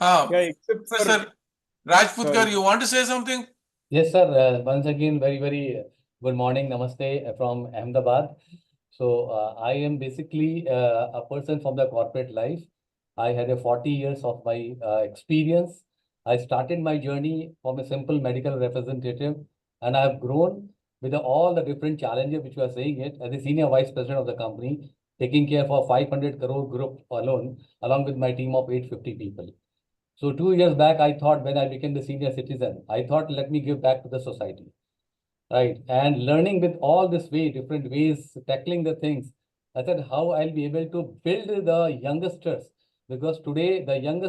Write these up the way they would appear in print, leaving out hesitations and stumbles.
Yeah, except for Professor Rajputkar, sorry. you want to say something? Yes, sir. Once again, very good morning. Namaste from Ahmedabad. So I am basically a person from the corporate life. I had a 40 years of my experience. I started my journey from a simple medical representative, and I have grown with all the different challenges which you are saying it as a senior vice president of the company, taking care of a 500 crore group alone, along with my team of 850 people. So 2 years back, I thought when I became the senior citizen, I thought, let me give back to the society, right? And learning with all this way, different ways, tackling the things. I said, how I'll be able to build the youngsters, because today the young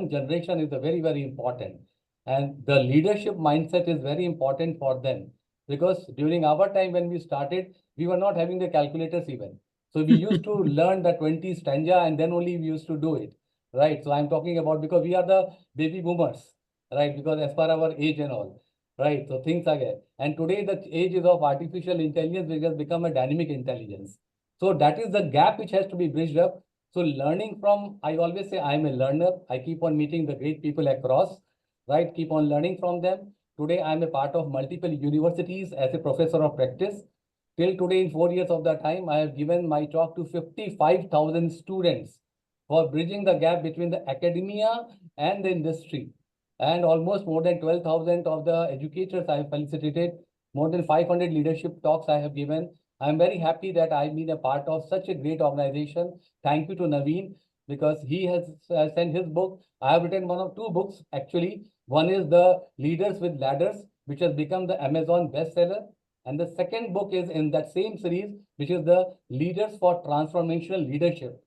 generation is a very important, and the leadership mindset is very important for them. Because during our time when we started, we were not having the calculators even. So we used to learn the 20 stanza and then only we used to do it, right? So I'm talking about because we are the baby boomers, right? Because as per our age and all. Right, so things are there. And today the age is of artificial intelligence, which has become a dynamic intelligence. So that is the gap which has to be bridged up. So learning from, I always say I'm a learner. I keep on meeting the great people across, right? Keep on learning from them. Today I'm a part of multiple universities as a professor of practice. Till today, in 4 years of that time, I have given my talk to 55,000 students for bridging the gap between the academia and the industry, and almost more than 12,000 of the educators I have felicitated, more than 500 leadership talks I have given. I'm very happy that I've been a part of such a great organization. Thank you to Naveen, because he has sent his book. I have written one of two books actually. One is The Leaders with Ladders, which has become the Amazon bestseller. And the second book is in that same series, which is The Leaders for Transformational Leadership,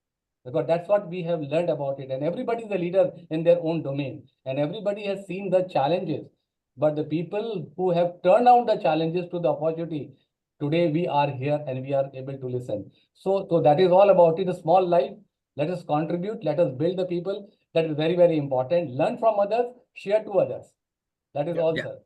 because that's what we have learned about it. And everybody is a leader in their own domain, and everybody has seen the challenges. But the people who have turned out the challenges to the opportunity, today we are here and we are able to listen. So that is all about it. A small life. Let us contribute. Let us build the people. That is very important. Learn from others. Share to others. That is Yeah. all, Yeah. sir.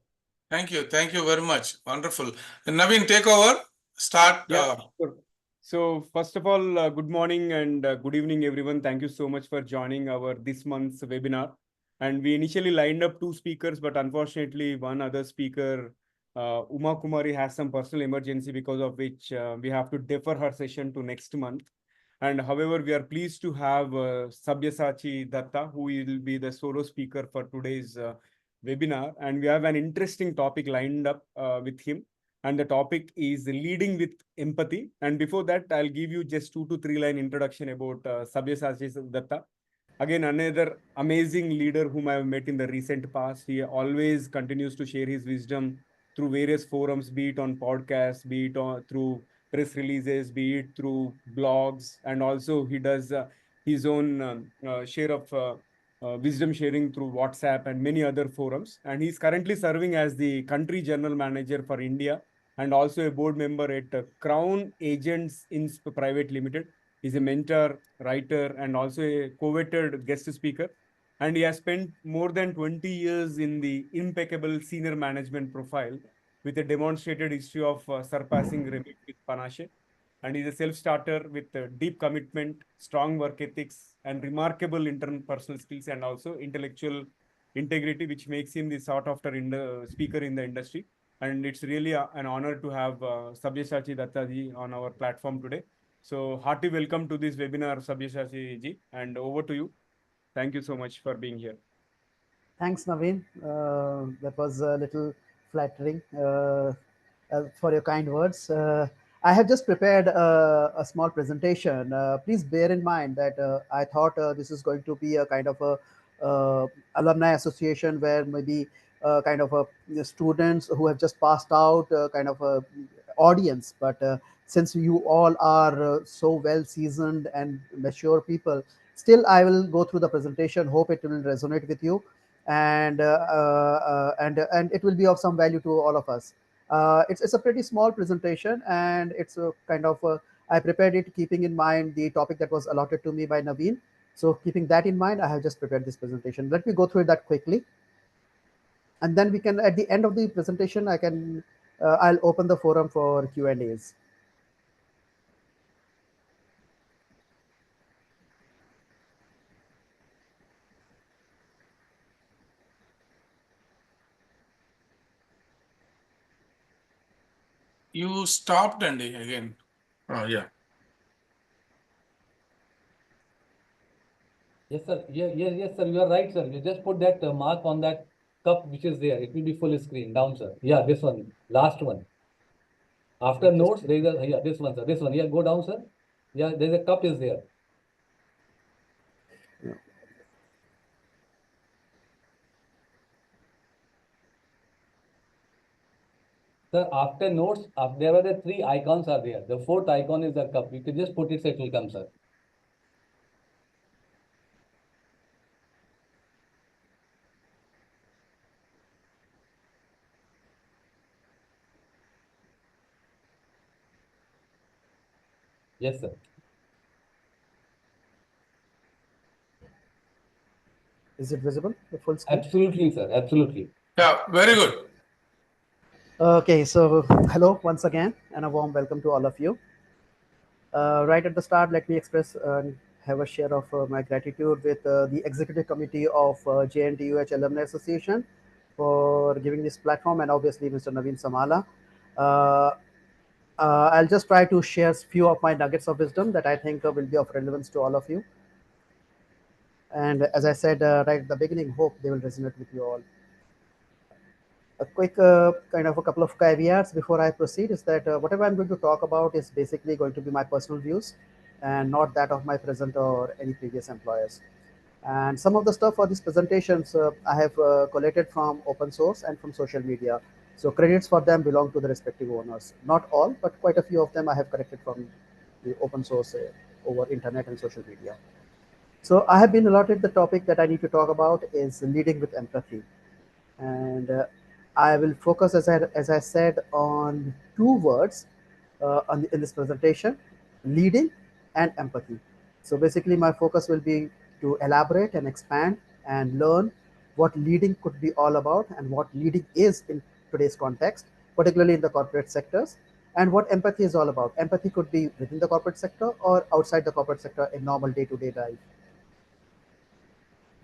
Thank you. Thank you very much. Wonderful. Naveen, take over. Start. Yeah, sure. So first of all, good morning and good evening, everyone. Thank you so much for joining our this month's webinar. And we initially lined up two speakers, but unfortunately, one other speaker, Uma Kumari, has some personal emergency, because of which we have to defer her session to next month. And however, we are pleased to have Sabyasachi Datta, who will be the solo speaker for today's webinar. And we have an interesting topic lined up with him. And the topic is leading with empathy. And before that, I'll give you just 2 to 3 line introduction about Sabyasachi Datta. Again, another amazing leader whom I have met in the recent past. He always continues to share his wisdom through various forums, be it on podcasts, be it through press releases, be it through blogs, and also he does his own share of wisdom sharing through WhatsApp and many other forums. And he's currently serving as the country general manager for India and also a board member at Crown Agents Insp Private Limited. He's a mentor, writer, and also a coveted guest speaker. And he has spent more than 20 years in the impeccable senior management profile with a demonstrated history of surpassing Remit with panache. And he's a self-starter with deep commitment, strong work ethics, and remarkable interpersonal skills and also intellectual integrity, which makes him the sought-after speaker in the industry. And it's really an honor to have Sabyasachi Dattaji on our platform today. So hearty welcome to this webinar, Sabyasachi ji, and over to you. Thank you so much for being here. Thanks, Naveen. That was a little flattering for your kind words. I have just prepared a small presentation. Please bear in mind that I thought this is going to be a kind of a alumni association where maybe kind of a students who have just passed out, kind of a audience. But since you all are so well seasoned and mature people, still I will go through the presentation. Hope it will resonate with you, and it will be of some value to all of us. It's a pretty small presentation, and it's a kind of I prepared it keeping in mind the topic that was allotted to me by Naveen. So keeping that in mind, I have just prepared this presentation. Let me go through that quickly, and then we can, at the end of the presentation, I'll open the forum for Q&As. You stopped, Andy, again. Oh, yeah. Yes, sir. Yes, sir. You are right, sir. You just put that mark on that cup which is there. It will be full screen. Down, sir. Yeah, this one. Last one. After notes, there is a, yeah, this one, sir. This one. Yeah, go down, sir. Yeah, there's a cup is there. Sir, after notes, there were the three icons are there. The fourth icon is the cup. You can just put it, so it will come, sir. Yes, sir. Is it visible, the full screen? Absolutely, sir. Absolutely. Yeah, very good. Okay, so hello once again, and a warm welcome to all of you. Right at the start, let me express and have a share of my gratitude with the executive committee of JNTUH Alumni Association for giving this platform, and obviously Mr. Naveen Samala. Uh, I'll just try to share a few of my nuggets of wisdom that I think will be of relevance to all of you. And as I said right at the beginning, hope they will resonate with you all. A quick kind of a couple of caveats before I proceed is that whatever I'm going to talk about is basically going to be my personal views and not that of my present or any previous employers. And some of the stuff for these presentations I have collated from open source and from social media. So credits for them belong to the respective owners. Not all, but quite a few of them I have collected from the open source over internet and social media. So I have been allotted the topic that I need to talk about is leading with empathy. And I will focus, as I said, on two words in this presentation, leading and empathy. So basically my focus will be to elaborate and expand and learn what leading could be all about and what leading is in today's context, particularly in the corporate sectors, and what empathy is all about. Empathy could be within the corporate sector or outside the corporate sector in normal day-to-day life.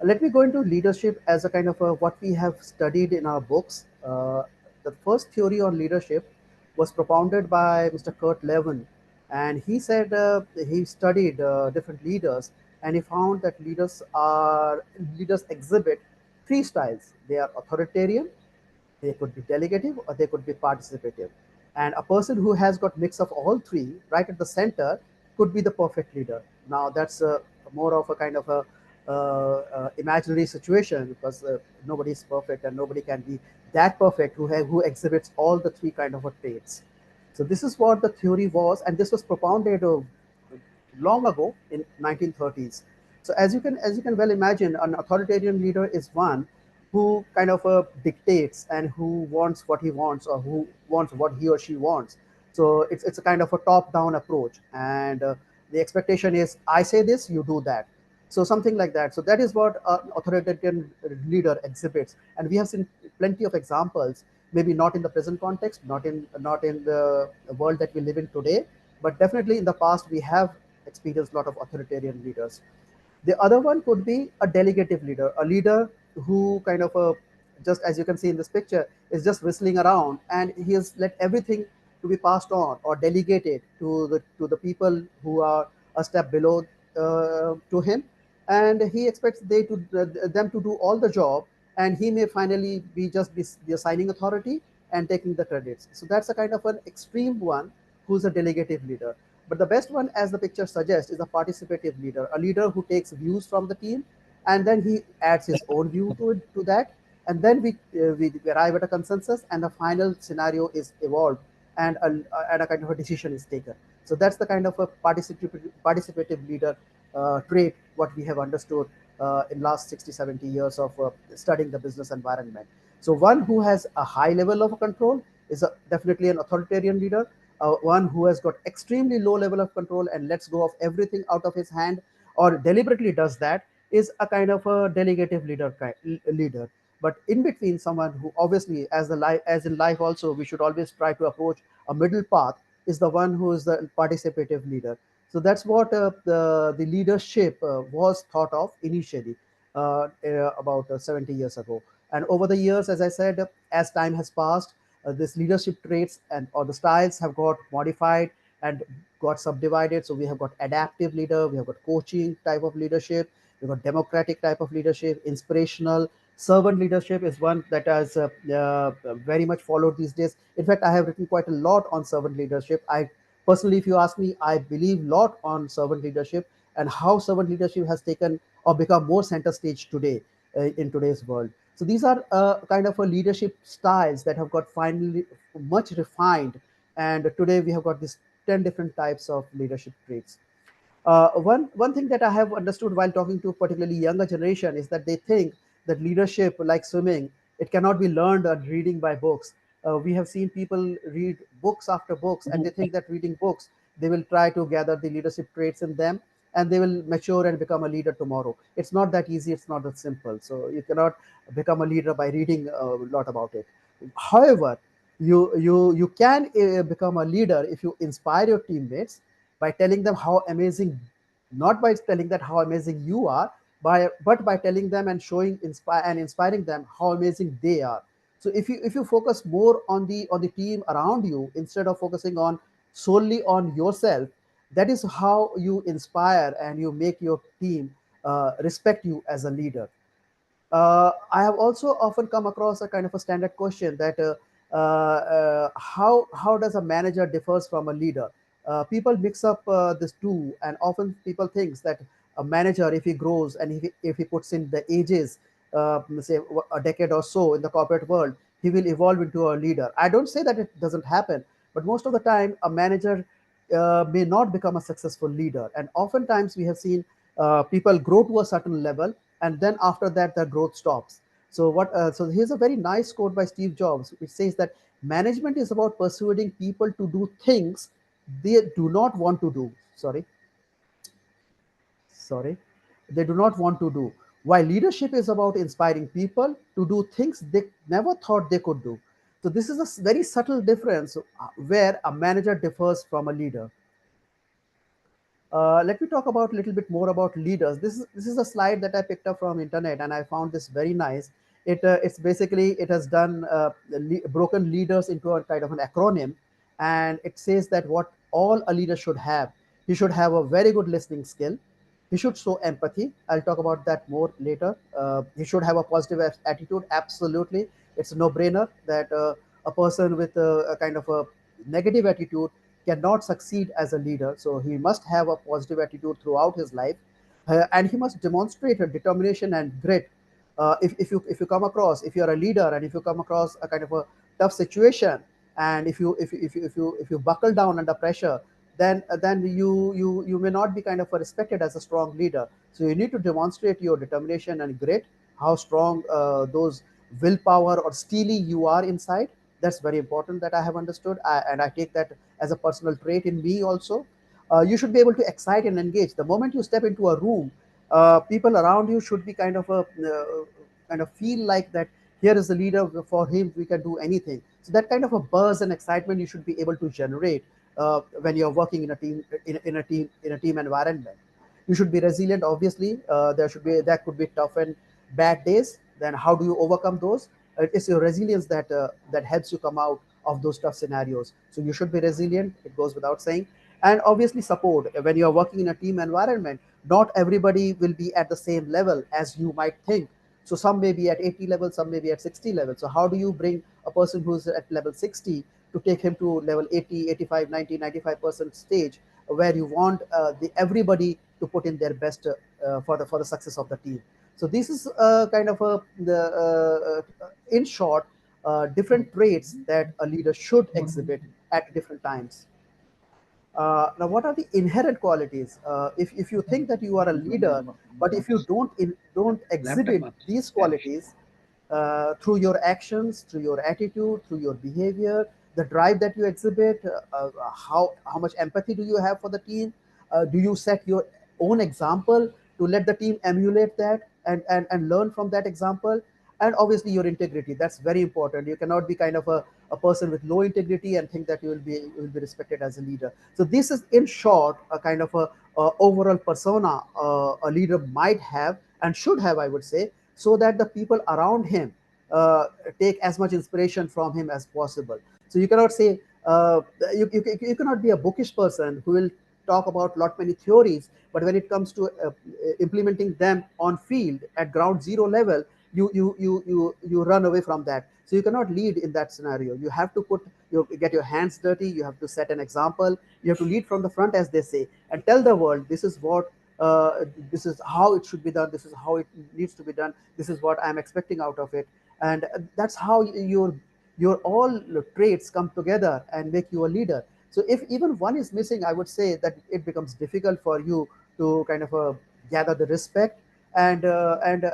Let me go into leadership as a kind of what we have studied in our books. The first theory on leadership was propounded by Mr. Kurt Lewin, and he said he studied different leaders, and he found that leaders exhibit three styles. They are authoritarian, they could be delegative, or they could be participative. And a person who has got mix of all three right at the center could be the perfect leader. Now that's more of a kind of a imaginary situation because nobody is perfect and nobody can be that perfect who exhibits all the three kind of traits. So this is what the theory was, and this was propounded long ago in 1930s. So as you can well imagine, an authoritarian leader is one who kind of dictates and who wants what he wants or who wants what he or she wants. So it's a kind of a top-down approach, and the expectation is I say this, you do that. So something like that. So that is what an authoritarian leader exhibits, and we have seen plenty of examples. Maybe not in the present context, not in the world that we live in today, but definitely in the past we have experienced a lot of authoritarian leaders. The other one could be a delegative leader, a leader who kind of just as you can see in this picture is just whistling around, and he has let everything to be passed on or delegated to the people who are a step below to him, and he expects them to do all the job, and he may finally be just be the assigning authority and taking the credits. So that's a kind of an extreme one who's a delegative leader. But the best one, as the picture suggests, is a participative leader, a leader who takes views from the team and then he adds his own view to that. And then we arrive at a consensus and the final scenario is evolved and a kind of a decision is taken. So that's the kind of a participative leader trait what we have understood in last 60, 70 years of studying the business environment. So one who has a high level of control is definitely an authoritarian leader. One who has got extremely low level of control and lets go of everything out of his hand or deliberately does that is a kind of a delegative leader. But in between, someone who obviously, as in life also, we should always try to approach a middle path, is the one who is the participative leader. So that's what the leadership was thought of initially about 70 years ago. And over the years, as I said, as time has passed, This leadership traits and or the styles have got modified and got subdivided. So we have got adaptive leader, we have got coaching type of leadership, we've got democratic type of leadership, inspirational. Servant leadership is one that is very much followed these days. In fact, I have written quite a lot on servant leadership. I personally, if you ask me, I believe a lot on servant leadership and how servant leadership has taken or become more center stage today in today's world. So these are kind of a leadership styles that have got finally much refined. And today we have got these 10 different types of leadership traits. One thing that I have understood while talking to particularly younger generation is that they think that leadership, like swimming, it cannot be learned or reading by books. We have seen people read books after books, and they think that reading books, they will try to gather the leadership traits in them, and they will mature and become a leader tomorrow. It's not that easy. It's not that simple. So you cannot become a leader by reading a lot about it. However, you can become a leader if you inspire your teammates by telling them how amazing, not by telling that how amazing you are, but by telling them and showing inspiring them how amazing they are. So if you focus more on the team around you instead of focusing on solely on yourself, that is how you inspire and you make your team respect you as a leader. I have also often come across a kind of a standard question that how does a manager differs from a leader? People mix up this two, and often people thinks that a manager, if he grows and if he puts in the ages, say a decade or so in the corporate world, he will evolve into a leader. I don't say that it doesn't happen, but most of the time, a manager may not become a successful leader, and oftentimes we have seen people grow to a certain level and then after that their growth stops. So here's a very nice quote by Steve Jobs which says that management is about persuading people to do things they do not want to do. Sorry, they do not want to do, while leadership is about inspiring people to do things they never thought they could do. So this is a very subtle difference where a manager differs from a leader. Let me talk about a little bit more about leaders. This is a slide that I picked up from internet, and I found this very nice. It's basically it has done broken leaders into a kind of an acronym, and it says that what all a leader should have. He should have a very good listening skill. He should show empathy. I'll talk about that more later. He should have a positive attitude. Absolutely, it's a no-brainer that a person with a kind of a negative attitude cannot succeed as a leader. So he must have a positive attitude throughout his life, and he must demonstrate a determination and grit. If you come across, if you're a leader and if you come across a kind of a tough situation, and if you buckle down under pressure, then you may not be kind of respected as a strong leader. So you need to demonstrate your determination and grit, how strong those willpower or steely you are inside. That's very important that I have understood, and I take that as a personal trait in me also. You should be able to excite and engage. The moment you step into a room, people around you should be kind of feel like that here is the leader, for him we can do anything. So that kind of a buzz and excitement you should be able to generate when you're working in a team in a team environment. You should be resilient. Obviously, there could be tough and bad days. Then how do you overcome those? It's your resilience that helps you come out of those tough scenarios. So you should be resilient. It goes without saying. And obviously support. When you're working in a team environment, not everybody will be at the same level as you might think. So some may be at 80 level, some may be at 60 level. So how do you bring a person who's at level 60 to take him to level 80, 85, 90, 95% stage, where you want everybody to put in their best for the success of the team. So this is kind of in short, different traits that a leader should exhibit at different times. Now, what are the inherent qualities? If you think that you are a leader, but if you don't exhibit these qualities through your actions, through your attitude, through your behavior, the drive that you exhibit, how much empathy do you have for the team? Do you set your own example to let the team emulate that and learn from that example? And obviously your integrity, that's very important. You cannot be kind of a person with low integrity and think that you will be respected as a leader. So this is in short a kind of a overall persona a leader might have and should have, I would say, so that the people around him take as much inspiration from him as possible. So you cannot say you cannot be a bookish person who will talk about lot many theories, but when it comes to implementing them on field at ground zero level, you run away from that. So you cannot lead in that scenario. You have to get your hands dirty. You have to set an example. You have to lead from the front, as they say, and tell the world this is what this is how it should be done. This is how it needs to be done. This is what I'm expecting out of it. And that's how your all traits come together and make you a leader. So if even one is missing, I would say that it becomes difficult for you to kind of gather the respect and kind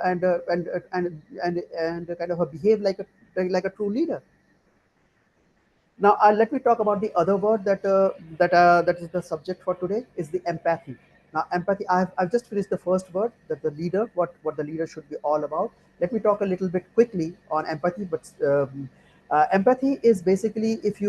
of behave like a true leader. Now, let me talk about the other word that is the subject for today is the empathy. Now, empathy. I've just finished the first word, that the leader, what the leader should be all about. Let me talk a little bit quickly on empathy. But empathy is basically, if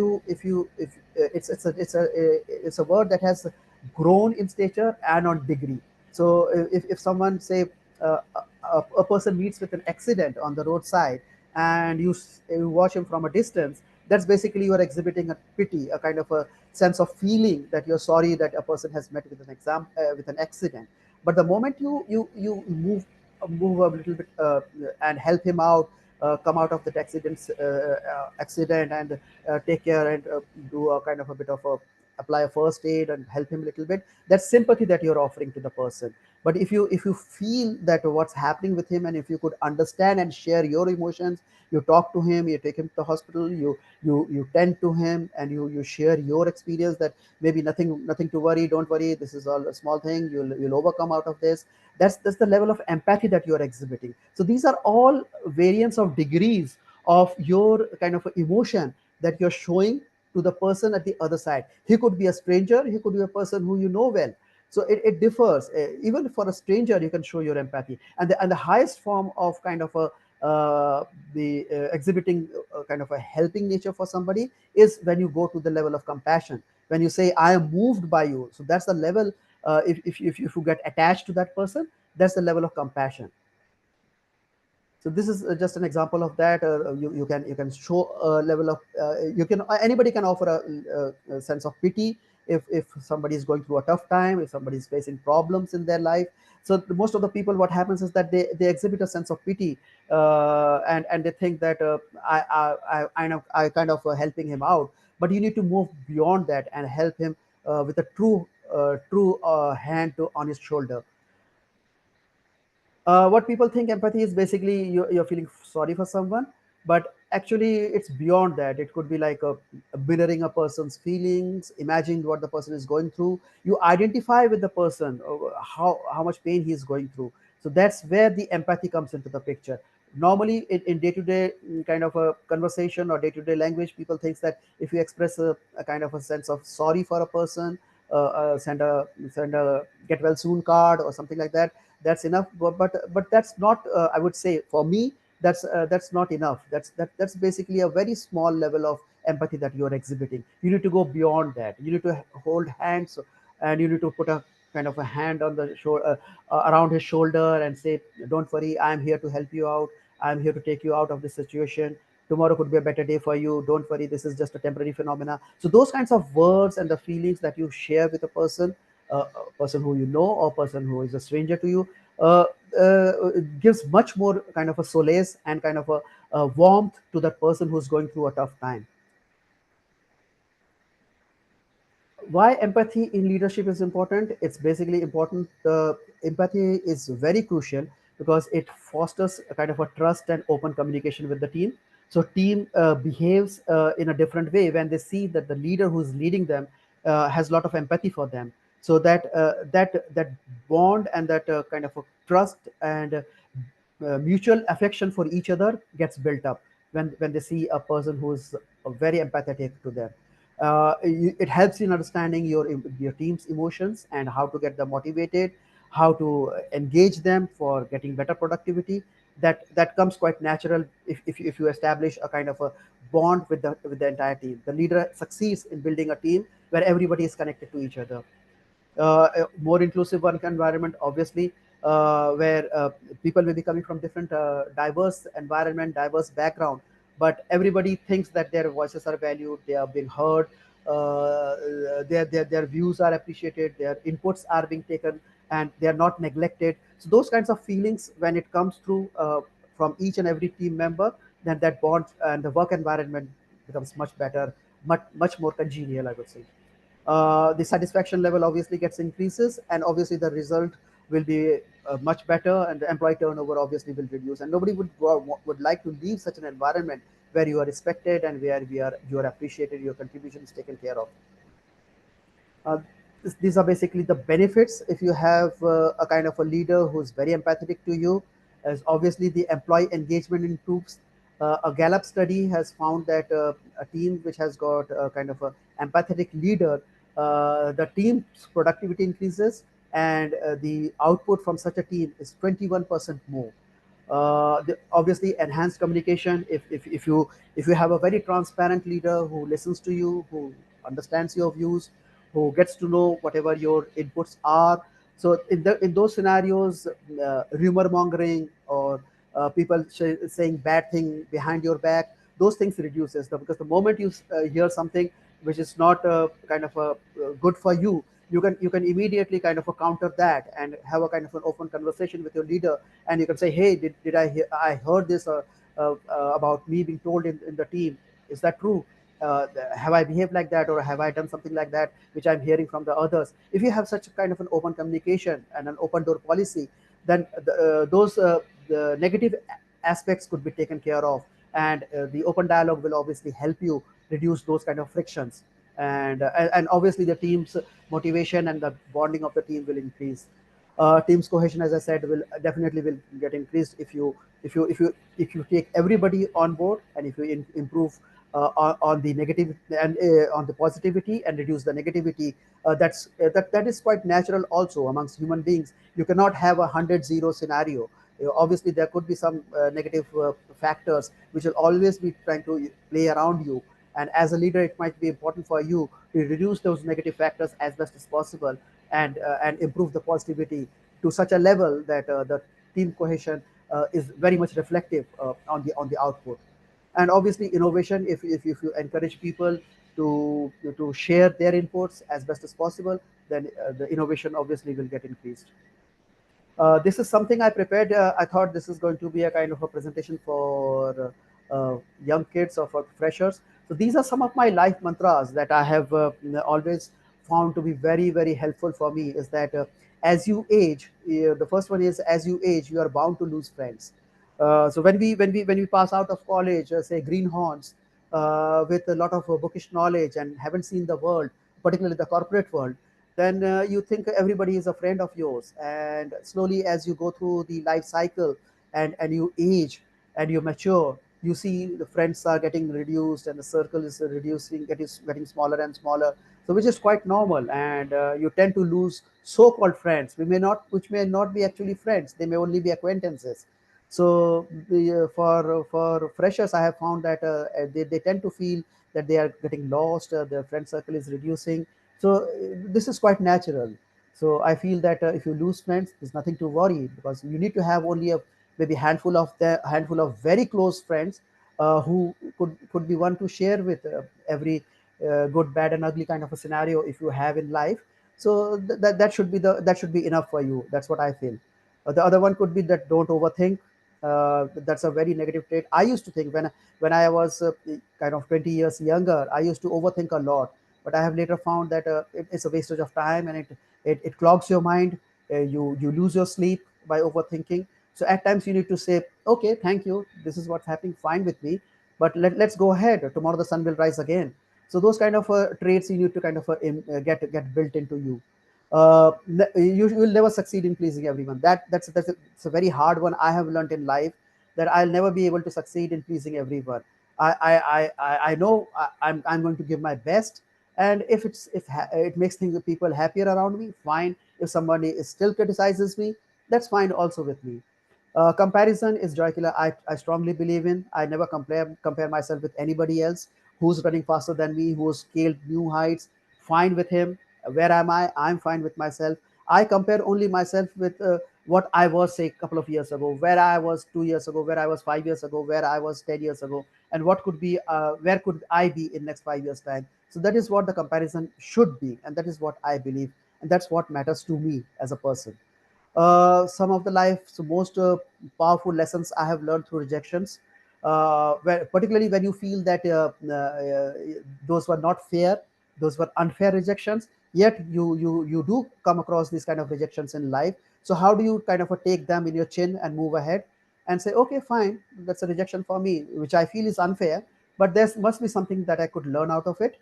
it's a word that has grown in stature and on degree. So if someone say a person meets with an accident on the roadside, and you watch him from a distance, that's basically you are exhibiting a pity, a kind of a sense of feeling that you're sorry that a person has met with with an accident. But the moment you move a little bit and help him out, come out of that accident, and take care and do a kind of a bit of a apply a first aid and help him a little bit, that's sympathy that you're offering to the person. But if you feel that what's happening with him, and if you could understand and share your emotions, you talk to him, you take him to the hospital, you tend to him, and you share your experience, that maybe nothing to worry, don't worry, this is all a small thing, you'll overcome out of this. That's the level of empathy that you're exhibiting. So these are all variants of degrees of your kind of emotion that you're showing to the person at the other side. He could be a stranger, he could be a person who you know well. So it differs. Even for a stranger, you can show your empathy. And the highest form of kind of a the exhibiting kind of a helping nature for somebody is when you go to the level of compassion. When you say, I am moved by you. So that's the level. If you get attached to that person, that's the level of compassion. So this is just an example of that. You can show a level of you can anybody can offer a sense of pity if somebody is going through a tough time, if somebody is facing problems in their life. So most of the people, what happens is that they exhibit a sense of pity, and they think that I kind of helping him out. But you need to move beyond that and help him with a true hand on his shoulder. What people think empathy is basically you're feeling sorry for someone, but actually it's beyond that. It could be like a mirroring a person's feelings, imagining what the person is going through. You identify with the person, how much pain he is going through. So that's where the empathy comes into the picture. Normally in day-to-day kind of a conversation or day-to-day language, people think that if you express a kind of a sense of sorry for a person, send a get well soon card or something like that, that's enough. But that's not, I would say, for me, that's not enough. That's basically a very small level of empathy that you're exhibiting. You need to go beyond that. You need to hold hands, and you need to put a kind of a hand on the shoulder, around his shoulder, and say, don't worry, I'm here to help you out. I'm here to take you out of this situation. Tomorrow could be a better day for you. Don't worry, this is just a temporary phenomena. So those kinds of words and the feelings that you share with a person who you know, or a person who is a stranger to you, uh, gives much more kind of a solace and kind of a warmth to that person who's going through a tough time. Why empathy in leadership is important? It's basically important. Empathy is very crucial because it fosters a kind of a trust and open communication with the team. So team behaves in a different way when they see that the leader who's leading them has a lot of empathy for them. So that bond and that kind of a trust and mutual affection for each other gets built up when they see a person who's very empathetic to them. It helps in understanding your team's emotions and how to get them motivated, how to engage them for getting better productivity. That comes quite natural if you establish a kind of a bond with the entire team. The leader succeeds in building a team where everybody is connected to each other. A more inclusive work environment, obviously, where people may be coming from different diverse environment, diverse background, but everybody thinks that their voices are valued, they are being heard, their views are appreciated, their inputs are being taken, and they are not neglected. So those kinds of feelings, when it comes through from each and every team member, then that bond and the work environment becomes much better, much more congenial, I would say. The satisfaction level obviously gets increases, and obviously the result will be much better, and the employee turnover obviously will reduce, and nobody would like to leave such an environment where you are respected and where you are appreciated, your contribution is taken care of. uh, these are basically the benefits if you have a kind of a leader who's very empathetic to you. As obviously the employee engagement improves. A Gallup study has found that a team which has got a kind of a empathetic leader, the team's productivity increases, and the output from such a team is 21% more. Obviously enhanced communication, if you have a very transparent leader who listens to you, who understands your views, who gets to know whatever your inputs are. So in those scenarios, rumor mongering or people saying bad thing behind your back, those things reduces because the moment you hear something which is not kind of good for you, you can immediately kind of counter that and have a kind of an open conversation with your leader, and you can say, hey, did I heard this about me being told in the team, is that true? Have I behaved like that, or have I done something like that which I'm hearing from the others? If you have such a kind of an open communication and an open door policy, then those the negative aspects could be taken care of, and the open dialogue will obviously help you reduce those kind of frictions, and obviously the team's motivation and the bonding of the team will increase. Team's cohesion, as I said, will definitely will get increased if you take everybody on board, and if you improve on the negative and on the positivity and reduce the negativity. That is quite natural also amongst human beings. You cannot have 100-0 scenario. Obviously there could be some negative factors which will always be trying to play around you, and as a leader it might be important for you to reduce those negative factors as best as possible, and improve the positivity to such a level that the team cohesion is very much reflective on the output. And obviously innovation, if you encourage people to share their inputs as best as possible, then the innovation obviously will get increased. This is something I prepared. I thought this is going to be a kind of a presentation for young kids or for freshers. So these are some of my life mantras that I have always found to be very, very helpful for me. Is that as you age, the first one is, as you age, you are bound to lose friends. So when we pass out of college, say greenhorns, with a lot of bookish knowledge and haven't seen the world, particularly the corporate world, then you think everybody is a friend of yours, and slowly as you go through the life cycle, and you age and you mature, you see the friends are getting reduced and the circle is reducing, getting smaller and smaller. So which is quite normal, and you tend to lose so-called friends, which may not be actually friends, they may only be acquaintances. So for freshers, I have found that they tend to feel that they are getting lost, their friend circle is reducing. So this is quite natural. So I feel that if you lose friends, there's nothing to worry, because you need to have only a maybe handful of very close friends who could be one to share with every good, bad, and ugly kind of a scenario if you have in life. So that should be enough for you. That's what I feel. The other one could be that don't overthink. That's a very negative trait. I used to think when I was kind of 20 years younger, I used to overthink a lot, but I have later found that it's a wastage of time, and it clogs your mind. You lose your sleep by overthinking. So at times you need to say, okay, thank you, this is what's happening, fine with me, but let's go ahead. Tomorrow the sun will rise again. So those kind of traits you need to kind of get built into you. You will never succeed in pleasing everyone. It's a very hard one. I have learned in life that I'll never be able to succeed in pleasing everyone. I know I'm going to give my best, and if it makes people happier around me, fine. If somebody still criticizes me, that's fine also with me. Comparison is joy killer. I strongly believe in. I never compare myself with anybody else who's running faster than me, who's scaled new heights. Fine with him. Where am I? I'm fine with myself. I compare only myself what I was, say, a couple of years ago, where I was 2 years ago, where I was 5 years ago, where I was 10 years ago, and what could be, where could I be in next 5 years time. So that is what the comparison should be, and that is what I believe, and that's what matters to me as a person. Some of the life's most powerful lessons I have learned through rejections, particularly when you feel that those were not fair, those were unfair rejections. Yet you do come across these kind of rejections in life. So how do you kind of take them in your chin and move ahead and say, okay, fine, that's a rejection for me, which I feel is unfair, but there must be something that I could learn out of it.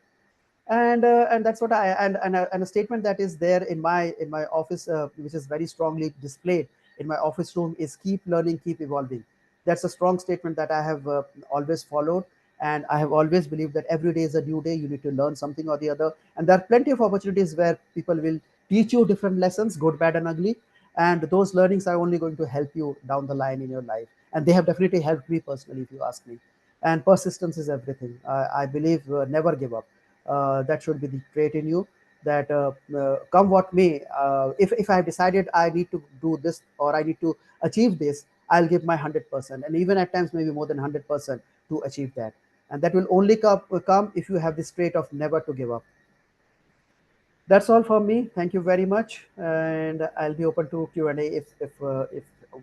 And that's what I and a statement that is there in my office, which is very strongly displayed in my office room, is keep learning, keep evolving. That's a strong statement that I have always followed, and I have always believed that every day is a new day. You need to learn something or the other, and there are plenty of opportunities where people will teach you different lessons, good, bad, and ugly, and those learnings are only going to help you down the line in your life, and they have definitely helped me personally, if you ask me. And persistence is everything. I believe, never give up. That should be the trait in you, that come what may, if I have decided I need to do this or I need to achieve this, I'll give my 100%, and even at times maybe more than 100% to achieve that. And that will only come if you have this trait of never to give up. That's all from me. Thank you very much, and I'll be open to Q&A if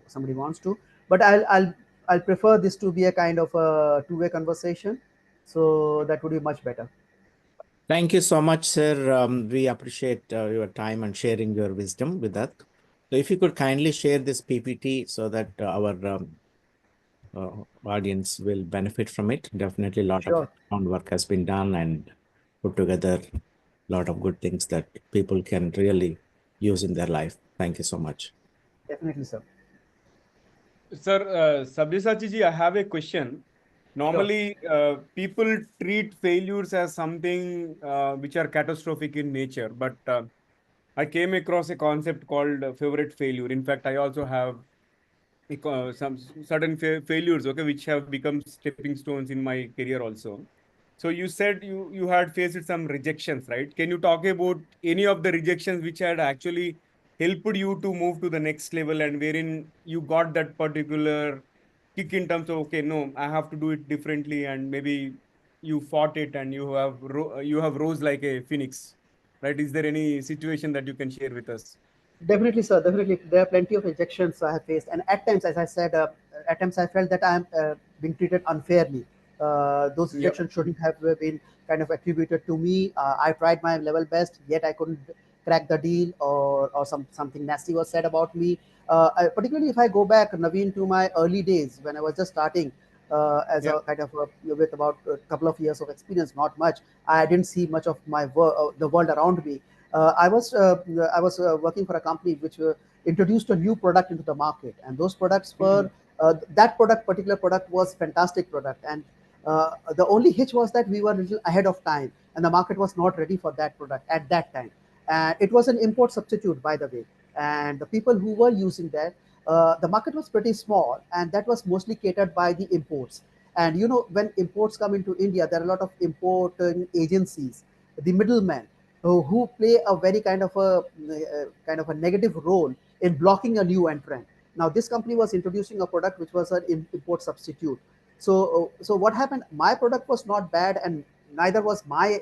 somebody wants to. But I'll prefer this to be a kind of a two-way conversation, so that would be much better. Thank you so much, sir. We appreciate your time and sharing your wisdom with us. So if you could kindly share this PPT so that our audience will benefit from it. Definitely a lot of Sure. groundwork has been done and put together a lot of good things that people can really use in their life. Thank you so much. Definitely, sir. Sir, Sabyasachi ji, I have a question. Normally, people treat failures as something which are catastrophic in nature, but I came across a concept called favorite failure. In fact, I also have some certain failures, okay, which have become stepping stones in my career also. So you said you had faced some rejections, right? Can you talk about any of the rejections which had actually helped you to move to the next level, and wherein you got that particular kick in terms of, okay, no, I have to do it differently, and maybe you fought it and you have rose like a phoenix, right? Is there any situation that you can share with us? Definitely, sir. Definitely, there are plenty of rejections I have faced, and at times, as I said, at times I felt that I am being treated unfairly. Those Yep. rejections shouldn't have been kind of attributed to me. I tried my level best, yet I couldn't crack the deal, or something nasty was said about me. Particularly if I go back, Naveen, to my early days when I was just starting as Yep. a kind of with about a couple of years of experience, not much. I didn't see much of my the world around me. I was working for a company which introduced a new product into the market, and those products were that particular product was fantastic product, and the only hitch was that we were a little ahead of time, and the market was not ready for that product at that time. And it was an import substitute, by the way, and the people who were using that, the market was pretty small, and that was mostly catered by the imports. And you know, when imports come into India, there are a lot of importing agencies, the middlemen, who play a very kind of a negative role in blocking a new entrant. Now, this company was introducing a product which was an import substitute. So what happened? My product was not bad, and neither was my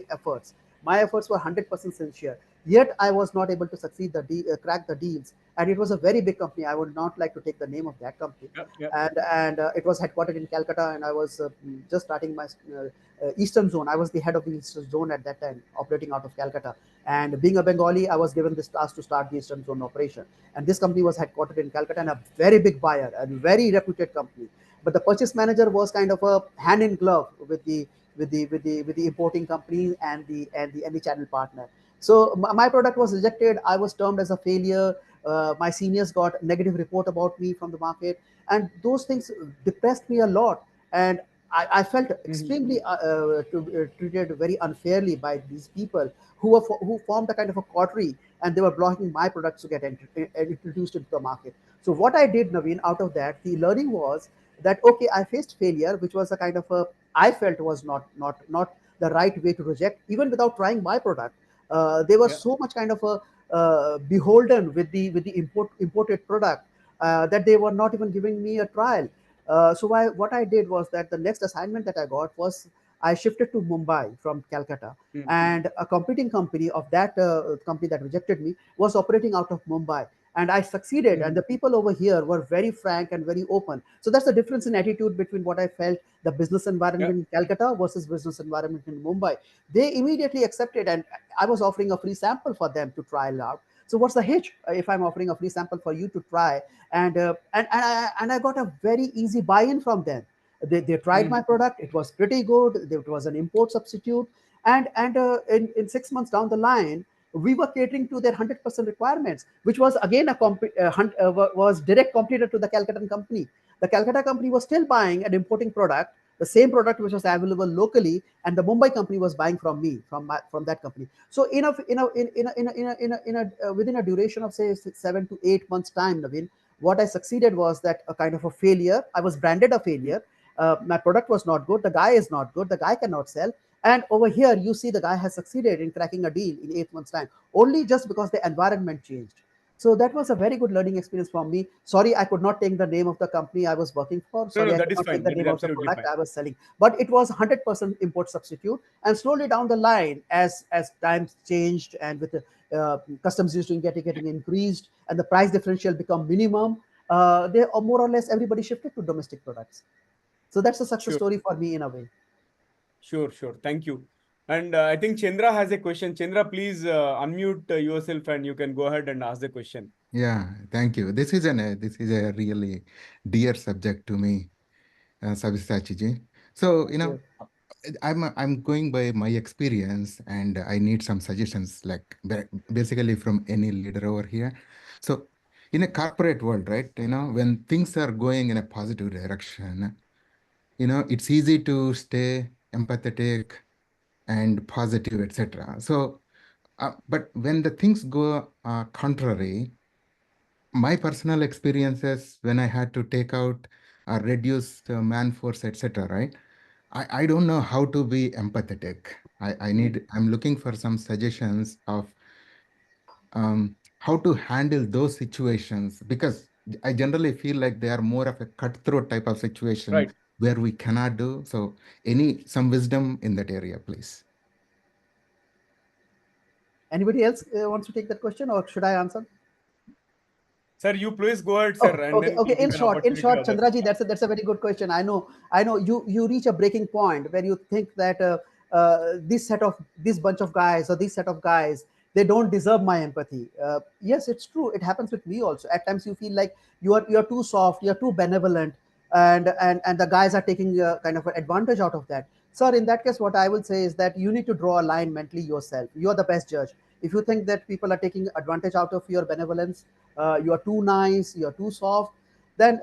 efforts. My efforts were 100% sincere. Yet I was not able to succeed crack the deals. And it was a very big company. I would not like to take the name of that company. Yep. Yep. And it was headquartered in Calcutta, and I was just starting my Eastern Zone. I was the head of the Eastern Zone at that time, operating out of Calcutta. And being a Bengali, I was given this task to start the Eastern Zone operation. And this company was headquartered in Calcutta, and a very big buyer and very reputed company. But the purchase manager was kind of a hand in glove with the importing company and the channel partner. So my product was rejected. I was termed as a failure. My seniors got negative report about me from the market, and those things depressed me a lot. And I felt extremely treated very unfairly by these people who formed a kind of a coterie, and they were blocking my products to get introduced into the market. So what I did, Naveen, out of that, the learning was that okay, I faced failure, which was a kind of a I felt was not the right way to reject, even without trying my product. There was Yeah. so much kind of a beholden with the imported product, that they were not even giving me a trial. What I did was that the next assignment that I got was I shifted to Mumbai from Calcutta, and a competing company of that company that rejected me was operating out of Mumbai, and I succeeded. And the people over here were very frank and very open. So that's the difference in attitude between what I felt the business environment in Calcutta versus business environment in Mumbai. They immediately accepted, and I was offering a free sample for them to trial out. So what's the hitch if I'm offering a free sample for you to try? And I got a very easy buy-in from them. They tried my product. It was pretty good. It was an import substitute. In 6 months down the line, we were catering to their 100% requirements, which was again was direct competitor to the Calcutta company. The Calcutta company was still buying and importing product, the same product which was available locally, and the Mumbai company was buying from me, from that company. So within a duration of say 7 to 8 months time, Naveen, what I succeeded was that a kind of a failure. I was branded a failure. My product was not good. The guy is not good. The guy cannot sell. And over here, you see the guy has succeeded in cracking a deal in 8 months' time, only just because the environment changed. So that was a very good learning experience for me. Sorry, I could not take the name of the company I was working for. Sorry, I that could is not take fine. the That name is of the absolutely product fine. I was selling. But it was 100% import substitute. And slowly down the line, as times changed and with the customs duty getting increased and the price differential become minimum, they more or less everybody shifted to domestic products. So that's a success Sure. story for me in a way. Sure. Thank you. And I think Chandra has a question. Chandra, please unmute yourself and you can go ahead and ask the question. Yeah, thank you. This is a really dear subject to me, Sabyasachi ji. So, I'm going by my experience and I need some suggestions, like basically from any leader over here. So, in a corporate world, right, when things are going in a positive direction, it's easy to stay empathetic and positive, etc. So, but when the things go contrary, my personal experiences when I had to take out or reduce man force, etc., right? I don't know how to be empathetic. I'm looking for some suggestions of how to handle those situations, because I generally feel like they are more of a cutthroat type of situation, Right. where we cannot do. So some wisdom in that area, please. Anybody else wants to take that question, or should I answer? Sir, you please go ahead, sir, Oh, and okay, then okay. we'll give an In opportunity to short, others. Chandraji, that's a very good question. I know. You reach a breaking point where you think that this bunch of guys or this set of guys, they don't deserve my empathy. Yes, it's true. It happens with me also. At times, you feel like you're too soft, you're too benevolent, and the guys are taking kind of an advantage out of that. Sir, in that case, what I will say is that you need to draw a line mentally yourself. You are the best judge. If you think that people are taking advantage out of your benevolence, you are too nice, you're too soft, then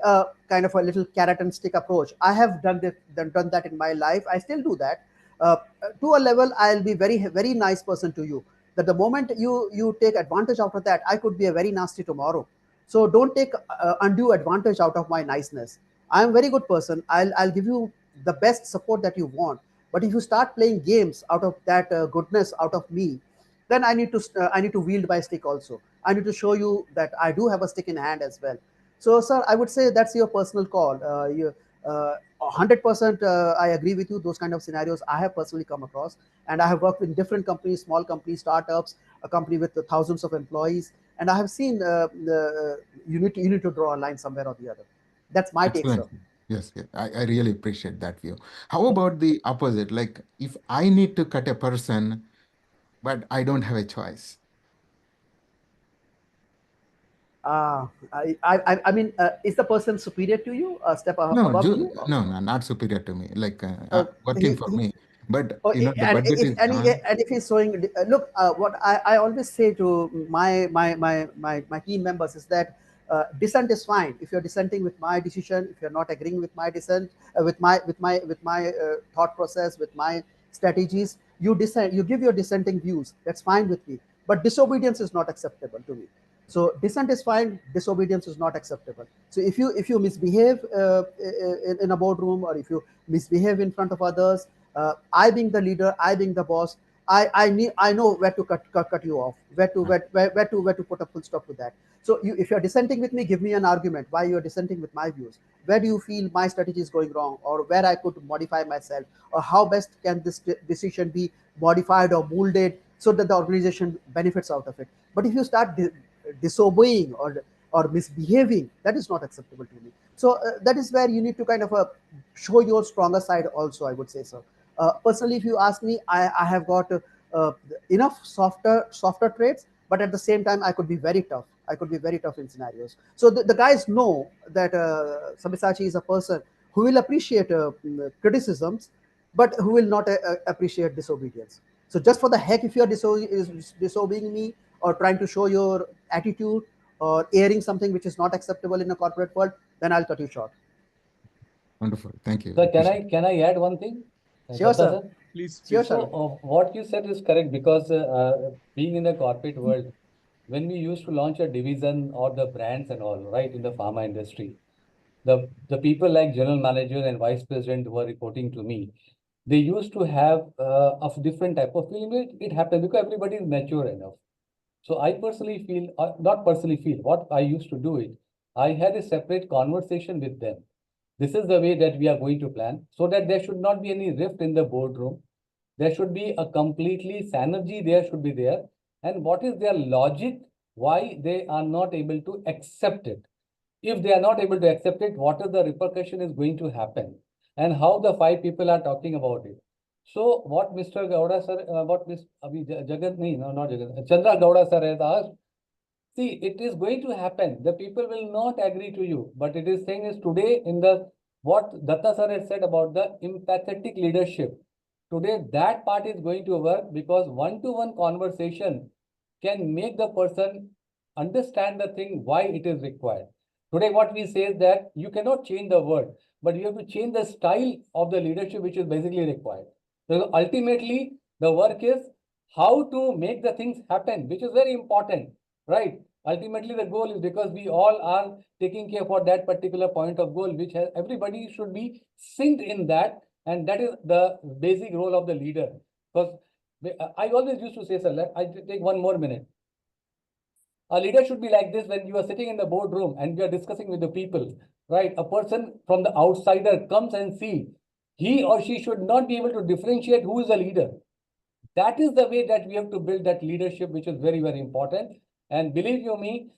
kind of a little carrot and stick approach. I have done that in my life. I still do that. Uh, to a level, I'll be very nice person to you. That the moment you take advantage out of that, I could be a very nasty tomorrow. So don't take undue advantage out of my niceness. I'm a very good person. I'll give you the best support that you want. But if you start playing games out of that goodness out of me, then I need to wield my stick also. I need to show you that I do have a stick in hand as well. So, sir, I would say that's your personal call. 100% I agree with you. Those kind of scenarios I have personally come across, and I have worked in different companies, small companies, startups, a company with thousands of employees, and I have seen you need to draw a line somewhere or the other. That's my take, sir. Excellent. Yes, yes. I really appreciate that view. How about the opposite? Like, if I need to cut a person, but I don't have a choice. I mean, is the person superior to you, a step No, above you? no, not superior to me. Like, Uh, working for me, but Oh, the budget is gone. and if he's showing, look, what I always say to my team members is that dissent is fine. If you're dissenting with my decision, if you're not agreeing with my dissent, with my thought process, with my strategies, you dissent, you give your dissenting views. That's fine with me. But disobedience is not acceptable to me. So dissent is fine. Disobedience is not acceptable. So if you misbehave in a boardroom, or if you misbehave in front of others, I being the leader, I being the boss, I know where to cut you off, where to put a full stop to that. So if you're dissenting with me, give me an argument why you're dissenting with my views. Where do you feel my strategy is going wrong, or where I could modify myself, or how best can this decision be modified or molded so that the organization benefits out of it. But if you start disobeying or misbehaving, that is not acceptable to me. So that is where you need to kind of show your stronger side also, I would say so. Personally, if you ask me, I have got uh, enough softer traits, but at the same time, I could be very tough. I could be very tough in scenarios. So the guys know that Sabyasachi is a person who will appreciate criticisms, but who will not appreciate disobedience. So just for the heck, if you are disobeying me or trying to show your attitude or airing something which is not acceptable in a corporate world, then I'll cut you short. Wonderful. Thank you. So Appreciate it. can I add one thing? Sure, Datta sir. Please, Sure, please. sir. So what you said is correct, because being in the corporate world, when we used to launch a division or the brands and all, right, in the pharma industry, the people like general manager and vice president who were reporting to me, they used to have a different type of feeling. It happened because everybody is mature enough. So I personally feel, not personally feel, what I used to do it, I had a separate conversation with them. This is the way that we are going to plan, so that there should not be any rift in the boardroom. There should be a completely synergy there should be there. And what is their logic, why they are not able to accept it? If they are not able to accept it, what is the repercussion is going to happen? And how the five people are talking about it. So what Mr. Gowda sir, what Ms. Jagan, no, not Jagan, Chandra Gowda sir has asked, see, it is going to happen. The people will not agree to you, but it is saying is today in the, what Datta sir has said about the empathetic leadership. Today that part is going to work, because one-to-one conversation can make the person understand the thing, why it is required. Today what we say is that you cannot change the word, but you have to change the style of the leadership, which is basically required. So ultimately, the work is how to make the things happen, which is very important, right? Ultimately, the goal is, because we all are taking care for that particular point of goal, which has, everybody should be synced in that, and that is the basic role of the leader. Because I always used to say, sir, I take one more minute. A leader should be like this: when you are sitting in the boardroom and we are discussing with the people, right? A person from the outsider comes and see, he or she should not be able to differentiate who is a leader. That is the way that we have to build that leadership, which is very, very important. And believe you me,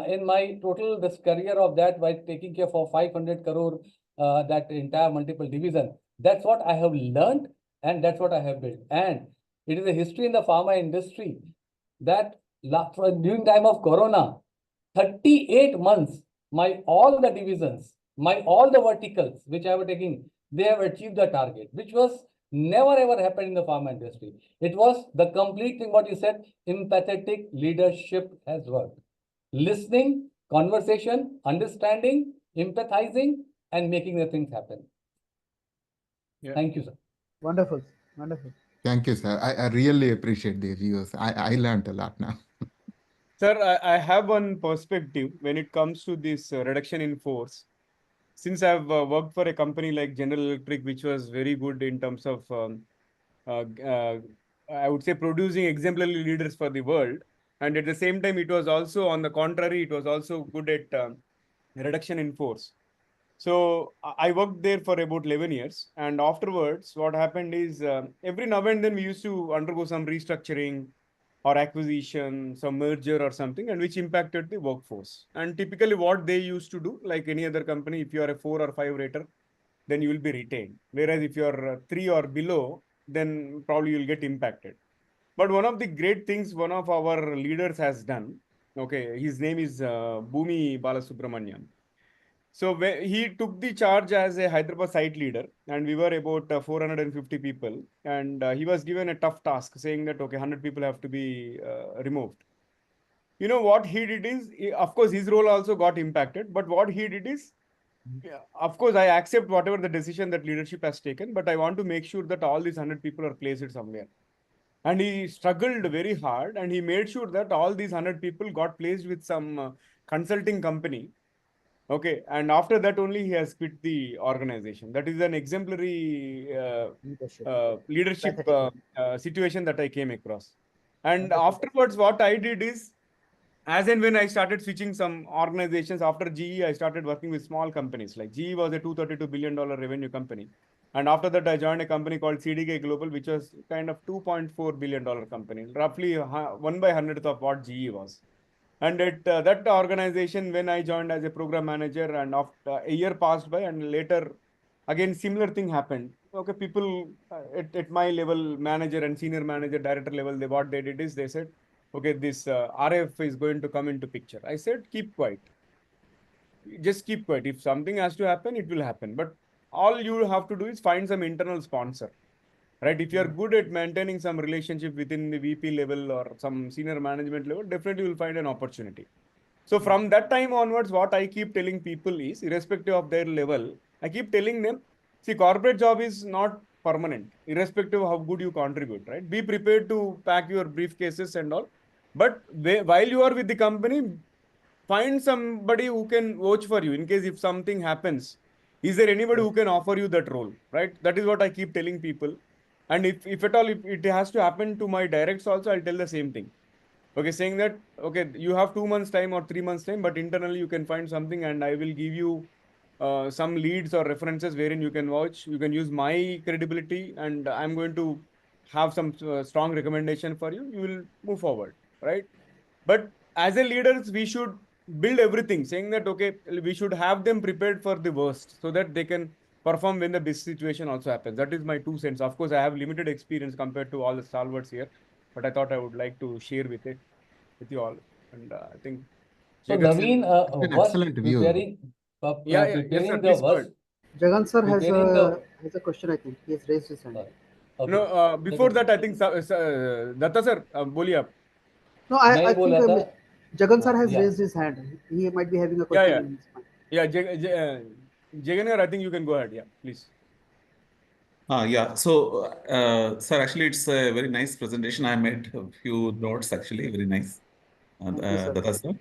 in my total this career of that, by taking care for 500 crore, that entire multiple division, that's what I have learned, and that's what I have built. And it is a history in the pharma industry that during time of Corona, 38 months, my all the divisions, my all the verticals which I was taking, they have achieved the target, which was never ever happened in the pharma industry. It was the complete thing what you said, empathetic leadership has worked. Listening, conversation, understanding, empathizing, and making the things happen. Yeah. Thank you, sir. Wonderful. Wonderful. Thank you, sir. I really appreciate the views. I learned a lot now. Sir, I have one perspective when it comes to this reduction in force. Since I've worked for a company like General Electric, which was very good in terms of, I would say, producing exemplary leaders for the world. And at the same time, it was also, on the contrary, it was also good at reduction in force. So I worked there for about 11 years. And afterwards, what happened is every now and then we used to undergo some restructuring or acquisition, some merger or something, and which impacted the workforce. And typically what they used to do, like any other company, if you are a 4 or 5 rater, then you will be retained. Whereas if you are 3 or below, then probably you'll get impacted. But one of the great things one of our leaders has done, okay, his name is Bhumi Balasubramanian. So he took the charge as a Hyderabad site leader, and we were about 450 people. And he was given a tough task, saying that, okay, 100 people have to be removed. You know what he did is, of course, his role also got impacted. But what he did is, of course, I accept whatever the decision that leadership has taken, but I want to make sure that all these 100 people are placed somewhere. And he struggled very hard, and he made sure that all these 100 people got placed with some consulting company. Okay, and after that only he has quit the organization. That is an exemplary leadership situation that I came across. And afterwards, what I did is, as and when I started switching some organizations after GE, I started working with small companies. Like GE was a $232 billion revenue company. And after that, I joined a company called CDK Global, which was kind of $2.4 billion company, roughly 1/100th of what GE was. And at that organization, when I joined as a program manager, and after a year passed by, and later, again, similar thing happened. Okay, people at my level, manager and senior manager, director level, what they did is they said, okay, this RF is going to come into picture. I said, keep quiet. Just keep quiet. If something has to happen, it will happen. But all you have to do is find some internal sponsor, right? If you're good at maintaining some relationship within the VP level or some senior management level, definitely you'll find an opportunity. So from that time onwards, what I keep telling people is, irrespective of their level, I keep telling them, see, corporate job is not permanent, irrespective of how good you contribute, right? Be prepared to pack your briefcases and all. But while you are with the company, find somebody who can vouch for you in case if something happens. Is there anybody who can offer you that role, right? That is what I keep telling people. And if at all, if it has to happen to my directs also, I'll tell the same thing. Okay, saying that, okay, you have 2 months time or 3 months time, but internally you can find something and I will give you some leads or references wherein you can watch, you can use my credibility, and I'm going to have some strong recommendation for you. You will move forward, right? But as a leaders, we should build everything, saying that, okay, we should have them prepared for the worst so that they can perform when the best situation also happens. That is my 2 cents. Of course, I have limited experience compared to all the stalwarts here, but I thought I would like to share with you all. And I think So Jagan Naveen, It's an what excellent view. preparing yes, sir, preparing the please go worst, ahead. Jagan sir preparing the has a question, I think. He has raised his hand. sorry. Okay. No, before that, I think Datta sir, बोलिए आप. No, मैं I he think बोला था Jagan sir has yeah. raised his hand. He might be having a Yeah, question yeah, in his mind. yeah. Jagan sir, I think you can go ahead. Yeah, please. Yeah, so, sir, actually, it's a very nice presentation. I made a few notes, actually, very nice. Thank you, sir. Datta sir.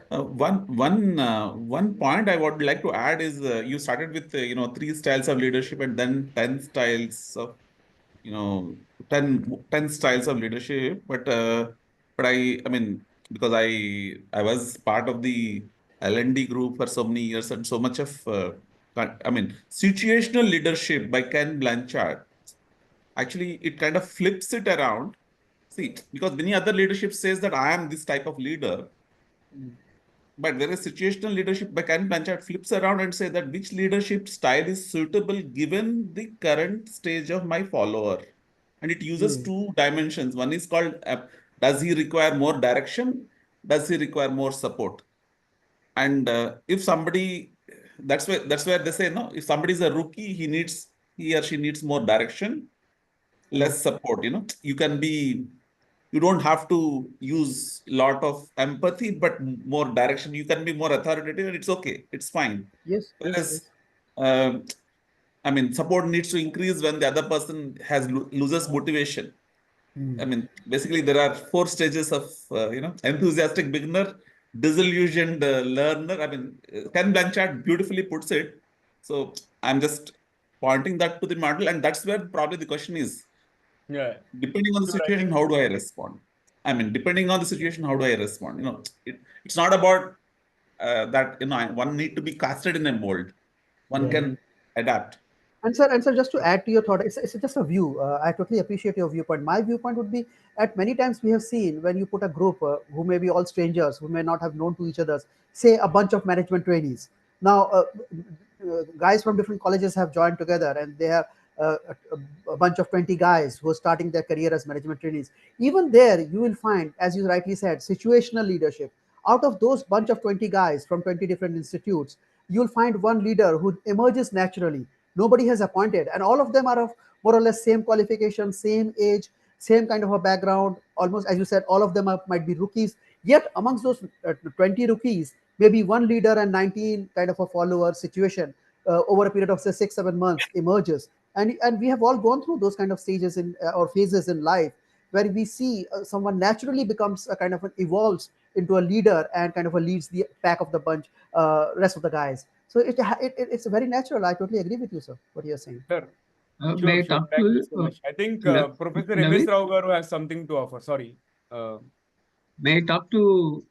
One point I would like to add is you started with, 3 styles of leadership and then 10 styles of, you know, 10 styles of leadership. But I mean, because I was part of the L&D group for so many years and so much of, I mean, situational leadership by Ken Blanchard. Actually, it kind of flips it around. See, because many other leadership says that I am this type of leader, but whereas situational leadership by Ken Blanchard flips around and say that which leadership style is suitable given the current stage of my follower. And it uses 2 dimensions. One is called, does he require more direction? Does he require more support? And if somebody, that's where they say, no, if somebody is a rookie, he or she needs more direction, less support. You don't have to use a lot of empathy, but more direction. You can be more authoritative, and it's okay. It's fine. Yes, Whereas, um, I mean, support needs to increase when the other person loses motivation. I mean, basically, there are 4 stages of, enthusiastic beginner, disillusioned learner. I mean, Ken Blanchard beautifully puts it. So I'm just pointing that to the model, and that's where probably the question is. Yeah. Depending on the Sure, I situation, think. how do I respond? I mean, depending on the situation, how do I respond? It's not about that, one need to be casted in a mold. One can adapt. And sir, just to add to your thought, it's just a view. I totally appreciate your viewpoint. My viewpoint would be, at many times we have seen when you put a group who may be all strangers, who may not have known to each other, say a bunch of management trainees. Now, guys from different colleges have joined together, and they have a bunch of 20 guys who are starting their career as management trainees. Even there, you will find, as you rightly said, situational leadership. Out of those bunch of 20 guys from 20 different institutes, you'll find one leader who emerges naturally. Nobody has appointed, and all of them are of more or less same qualification, same age, same kind of a background. Almost, as you said, all of them might be rookies. Yet amongst those 20 rookies, maybe one leader and 19 kind of a follower situation over a period of say 6 7 months emerges. And we have all gone through those kind of stages in or phases in life where we see someone naturally becomes a kind of an evolves into a leader and kind of leads the pack of the bunch, rest of the guys. So it's very natural. I totally agree with you, sir, what you're saying. Sure. May Sure, I sure. talk Thank you to so much. I think Professor Naveen? MS Rao Garu has something to offer. Sorry. May I talk to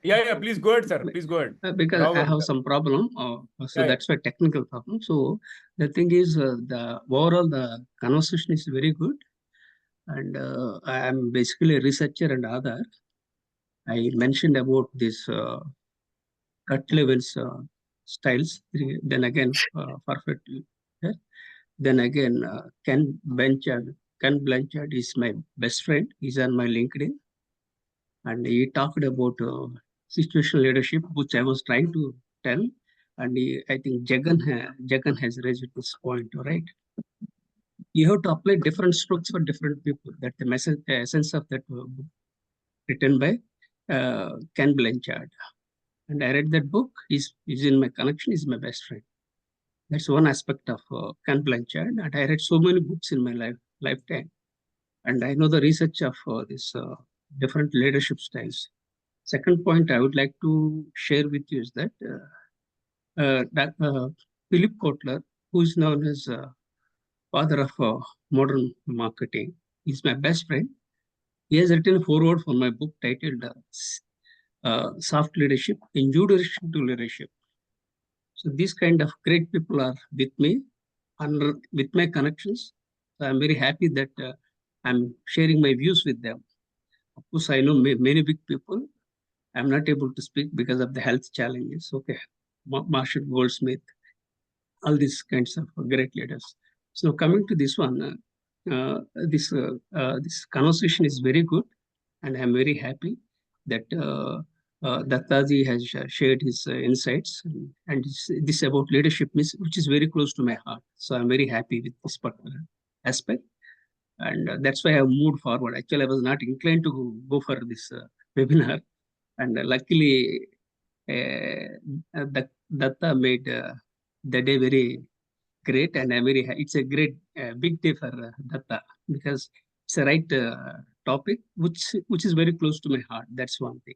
Yeah, please go ahead, sir. Please go ahead. because Rao I Garu, have sir. some problem, so Yeah, that's why technical problem. So the thing is, the overall the conversation is very good, and I am basically a researcher and other. I mentioned about this cut levels styles. Then again, perfect. Then again, Ken Blanchard is my best friend. He's on my LinkedIn, and he talked about situational leadership, which I was trying to tell. And I think Jagan has raised this point, right? You have to apply different strokes for different people. That the message, essence of that book written by Ken Blanchard. And I read that book. He's in my connection. He's my best friend. That's one aspect of Ken Blanchard. And I read so many books in my lifetime. And I know the research of this different leadership styles. Second point I would like to share with you is that Philip Kotler, who is known as father of modern marketing, is my best friend. He has written a foreword for my book titled Soft Leadership, Introduction to Leadership. So these kind of great people are with me, and with my connections. So I'm very happy that I'm sharing my views with them. Of course, I know many big people. I'm not able to speak because of the health challenges. Okay, Marshall Goldsmith, all these kinds of great leaders. So coming to this one, this conversation is very good, and I'm very happy that Dattaji has shared his insights, and this about leadership, which is very close to my heart. So I'm very happy with this particular aspect, and that's why I have moved forward. Actually, I was not inclined to go for this webinar, and luckily, Datta made the day very great, and I'm very. It's a great big day for Datta because it's a right topic, which is very close to my heart. That's one thing.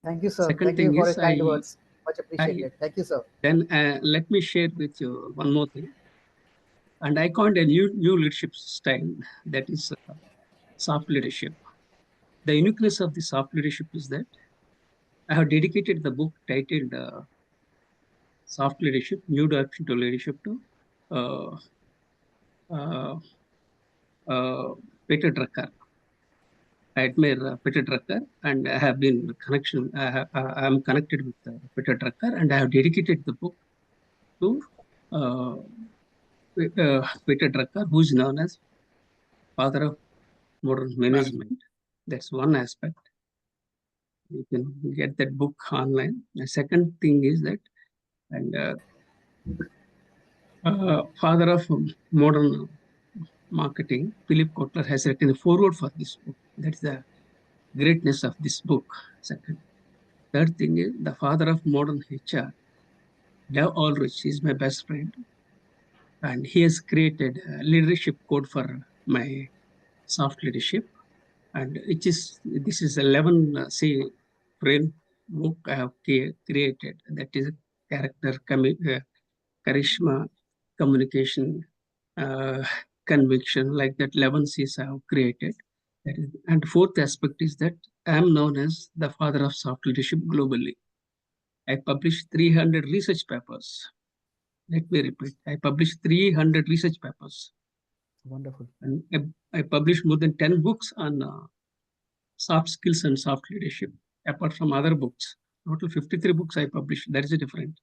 Thank you, sir. Second Thank you thing for is your kind words. Much appreciated. Thank you, sir. Then let me share with you one more thing. And I coined a new leadership style, that is soft leadership. The uniqueness of the soft leadership is that I have dedicated the book titled Soft Leadership, New Direction to Leadership to Peter Drucker. I admire Peter Drucker, and I have been connection. I am connected with Peter Drucker, and I have dedicated the book to Peter Drucker, who is known as father of modern management. That's one aspect. You can get that book online. The second thing is that, and father of modern marketing, Philip Kotler, has written a foreword for this book. That's the greatness of this book. Second. Third thing is the father of modern HR, Dave Ulrich, is my best friend. And he has created a leadership code for my soft leadership. And this is 11 framework I have created. That is character, charisma, communication, conviction, like that 11 C's I have created. And fourth aspect is that I am known as the father of soft leadership globally. I published 300 research papers. Let me repeat. I published 300 research papers. Wonderful. And I published more than 10 books on soft skills and soft leadership, apart from other books. Total 53 books I published. That is a different.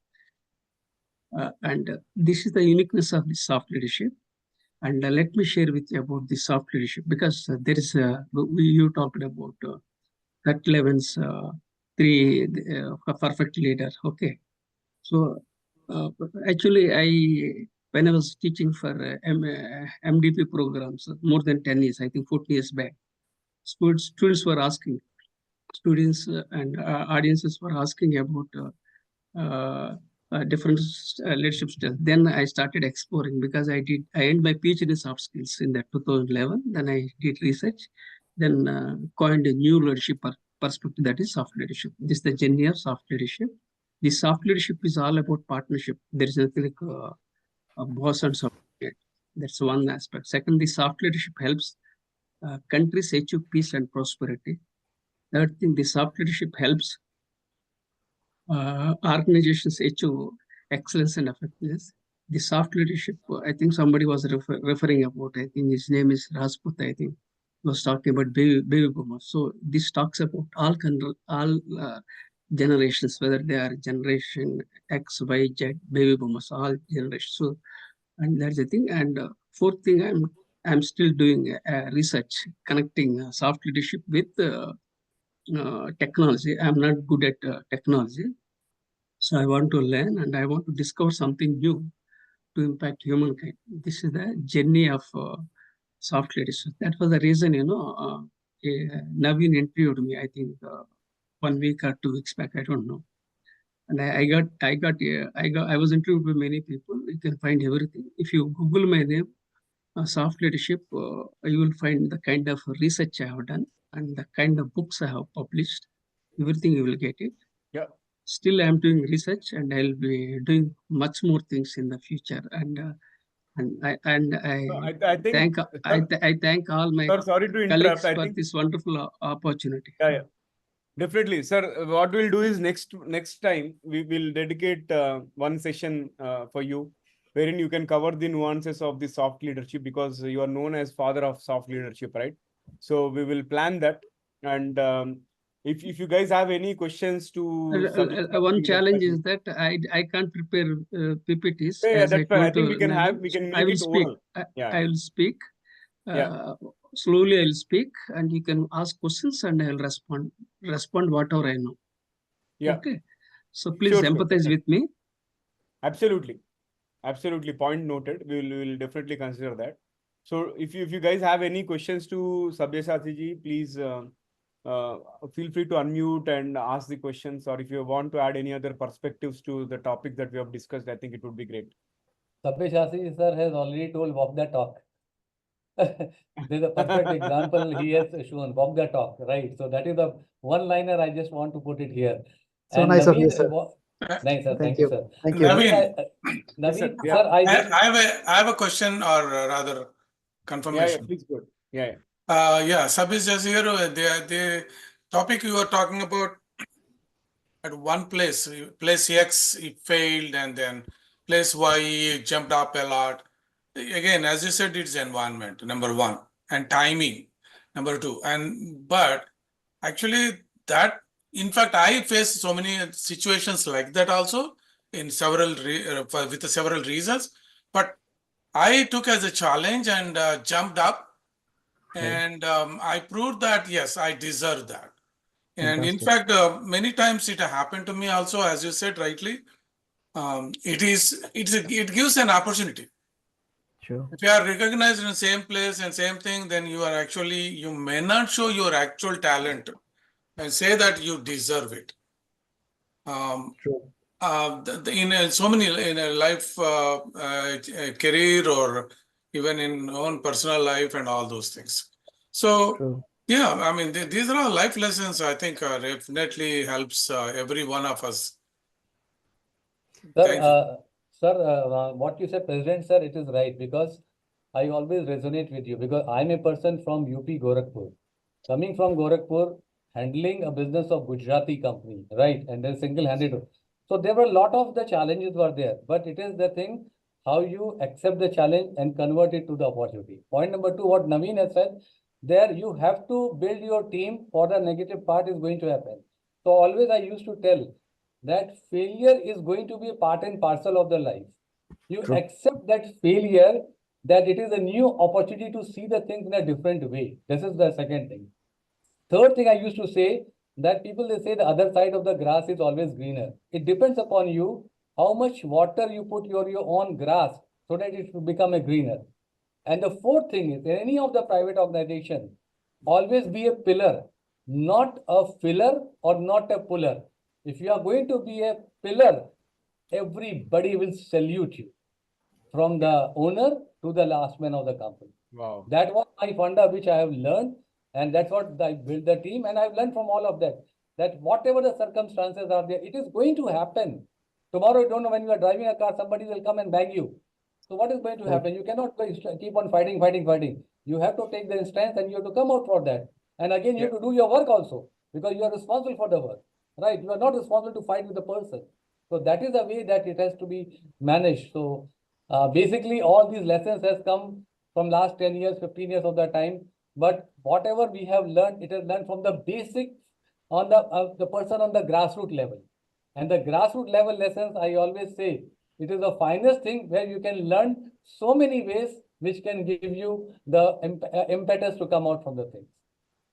And this is the uniqueness of the soft leadership. And let me share with you about the soft leadership, because there is you talked about Kurt Levin's three perfect leader. Okay, so actually, when I was teaching for MDP programs more than 10 years, I think 14 years back, students were asking, students and audiences were asking about different leadership styles. Then I started exploring, because I earned my PhD in soft skills in that 2011. Then I did research, then coined a new leadership perspective, that is soft leadership. This is the journey of soft leadership. The soft leadership is all about partnership. There is nothing like a boss and subordinate. That's one aspect. Second, the soft leadership helps countries achieve peace and prosperity. Third thing, the soft leadership helps organizations achieve excellence and effectiveness. The soft leadership, I think somebody was referring about, I think his name is Rajput, I think, was talking about baby boomers. So this talks about all generations, whether they are generation X, Y, Z, baby boomers, all generations. So, and that's the thing. And fourth thing, I'm still doing research connecting soft leadership with technology. I'm not good at technology. So I want to learn and I want to discover something new to impact humankind. This is the journey of soft leadership. That was the reason, Naveen interviewed me, I think 1 week or 2 weeks back, I don't know. And I was interviewed by many people. You can find everything. If you Google my name, soft leadership, you will find the kind of research I have done and the kind of books I have published. Everything you will get it. Yeah. Still, I'm doing research, and I'll be doing much more things in the future. And I think I thank all my sorry to colleagues interrupt. for this wonderful opportunity. Yeah. Definitely, sir. What we'll do is next time we will dedicate one session for you, wherein you can cover the nuances of the soft leadership, because you are known as father of soft leadership, right? So we will plan that. And if you guys have any questions to one challenge is that I can't prepare PPTs. Yeah, as that's I fine. I told think to we can Naveen. I make will it speak. oral. Yeah. I will speak. Slowly I'll speak, and you can ask questions, and I'll respond whatever I know. Yeah. Okay. So please empathize with me. Absolutely. Point noted. We will definitely consider that. So if you guys have any questions to Sabyasachi ji, please feel free to unmute and ask the questions. Or if you want to add any other perspectives to the topic that we have discussed, I think it would be great. Sabyasachi sir has already told walk the talk. There's a perfect example he has shown, walk the talk, right? So that is the one-liner I just want to put it here. So and nice Naveen, of you, sir. Nice, sir. Thank you, you. sir. Thank you. Naveen, Yes, sir, I have a question, or rather confirmation. Yeah, please go. Yeah. Sabis just here, the topic you were talking about, at one place X he failed, and then place Y he jumped up a lot. Again, as you said, it's environment, number one, and timing, number two. But actually that, in fact, I faced so many situations like that also in several with several reasons. But I took as a challenge and jumped up, and I proved that yes, I deserve that. And in fact, many times it happened to me also, as you said rightly. It gives an opportunity. Sure. If you are recognized in the same place and same thing, then you may not show your actual talent and say that you deserve it. True. In so many in a life, career, or even in own personal life and all those things. So. True. Yeah, I mean, these are all life lessons, I think, definitely helps every one of us. Sir, what you said, President, sir, it is right, because I always resonate with you, because I'm a person from UP Gorakhpur. Coming from Gorakhpur, handling a business of Gujarati company, right? And then single-handed. So there were a lot of the challenges were there, but it is the thing, how you accept the challenge and convert it to the opportunity. Point number two, what Naveen has said, there you have to build your team, for the negative part is going to happen. So always I used to tell that failure is going to be a part and parcel of the life. You accept that failure, that it is a new opportunity to see the things in a different way. This is the second thing. Third thing I used to say, that people, they say the other side of the grass is always greener. It depends upon you, how much water you put your own grass, so that it will become a greener. And the fourth thing is, in any of the private organization, always be a pillar, not a filler or not a puller. If you are going to be a pillar, everybody will salute you, from the owner to the last man of the company. Wow. That was my funda which I have learned. And that's what I built the team. And I've learned from all of that, that whatever the circumstances are there, it is going to happen. Tomorrow, you don't know, when you are driving a car, somebody will come and bag you. So what is going to happen? You cannot keep on fighting. You have to take the stance and you have to come out for that. And again, you have to do your work also, because you are responsible for the work, right? You are not responsible to fight with the person. So that is the way that it has to be managed. So basically, all these lessons has come from last 10 years, 15 years of the time. But whatever we have learned, it is learned from the basics on the person on the grassroots level. And the grassroots level lessons, I always say, it is the finest thing where you can learn so many ways which can give you the impetus to come out from the things.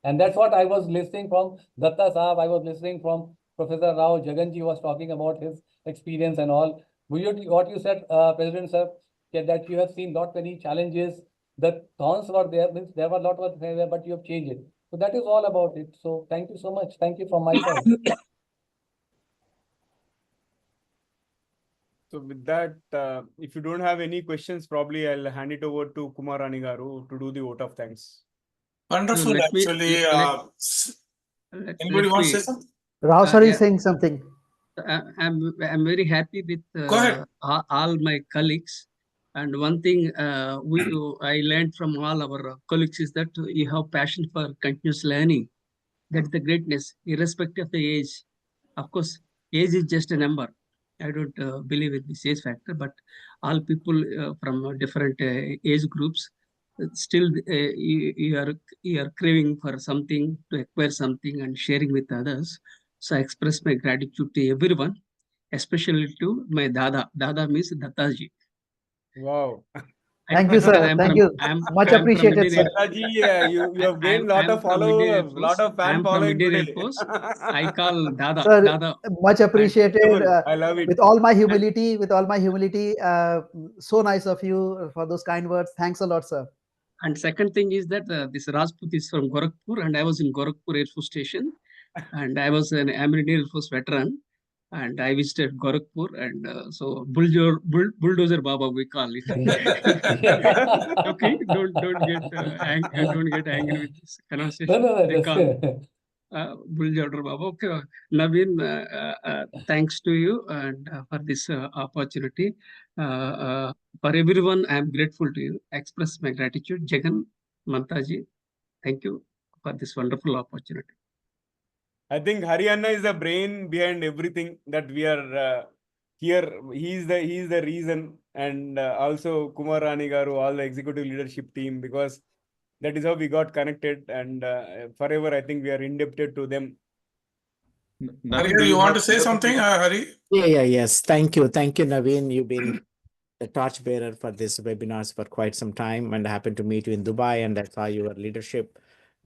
And that's what I was listening from Datta Saab. I was listening from Professor Rao. Jaganji was talking about his experience and all. What you said, President Sir, that you have seen not many challenges. The thorns were there, means there were a lot of there, but you have changed it. So that is all about it. So thank you so much. Thank you from my side. So with that, if you don't have any questions, probably I'll hand it over to Kumar Rani Garu to do the vote of thanks. Wonderful, let me- actually. Anybody let wants to me- say something? Rao sir is yeah. saying something. I'm very happy with Go ahead. all my colleagues. And one thing I learned from all our colleagues is that you have passion for continuous learning. That's the greatness, irrespective of the age. Of course, age is just a number. I don't believe in this age factor, but all people from different age groups, still you are craving for something, to acquire something and sharing with others. So I express my gratitude to everyone, especially to my Dada. Dada means Dattaji. Wow. Thank you, sir. Thank you. Much appreciated, sir. Dattaji, you have gained a lot of followers, lot of fan following today. I call Dada. Sir, Dada. much appreciated. I love it. With all my humility, so nice of you for those kind words. Thanks a lot, sir. And second thing is that this Rajput is from Gorakhpur, and I was in Gorakhpur Air Force Station, and I was an American Air Force veteran, and I visited Gorakhpur, and so bulldozer Baba we call it. Okay, don't get angry with this conversation. I call bulldozer Baba. Okay, Naveen, thanks to you and for this opportunity. For everyone, I am grateful to you. Express my gratitude. Jagan, Mantaji, thank you for this wonderful opportunity. I think Haryana is the brain behind everything that we are here. He is the reason, and also Kumar Rani Garu, all the executive leadership team, because that is how we got connected, and forever I think we are indebted to them. Hari, you want to say something, Hari? Yes. Thank you, Naveen. You've been the torchbearer for this webinars for quite some time, and I happened to meet you in Dubai, and I saw your leadership.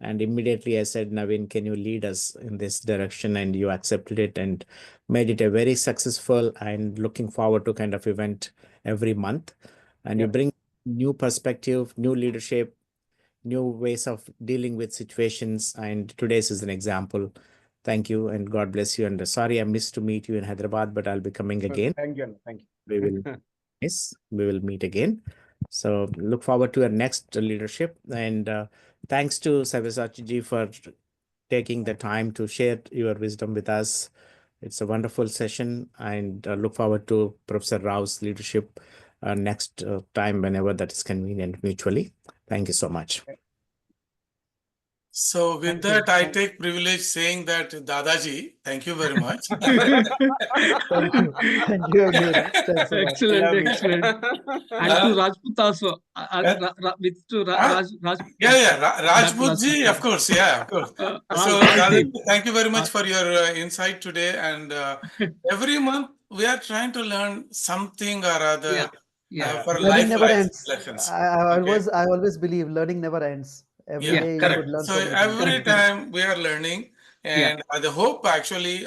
And immediately I said, Naveen, can you lead us in this direction? And you accepted it and made it a very successful and looking forward to kind of event every month. And you bring new perspective, new leadership, new ways of dealing with situations. And today's is an example. Thank you and God bless you. And sorry, I missed to meet you in Hyderabad, but I'll be coming again. Thank you. We will, yes, we will meet again. So look forward to our next leadership. And thanks to Sabyasachi ji for taking the time to share your wisdom with us. It's a wonderful session, and look forward to Professor Rao's leadership next time whenever that is convenient mutually. Thank you so much. So with that, I take privilege saying that Dadaji, thank you very much. Thank you. Thank you again. Thanks a lot. Excellent. And to Rajput also. Rajput ji, of course. So Dadaji, thank you very much for your insight today. And every month we are trying to learn something or other for Learning never ends. lessons. I always believe learning never ends. Every day you could learn So something. every time we are learning, and I hope actually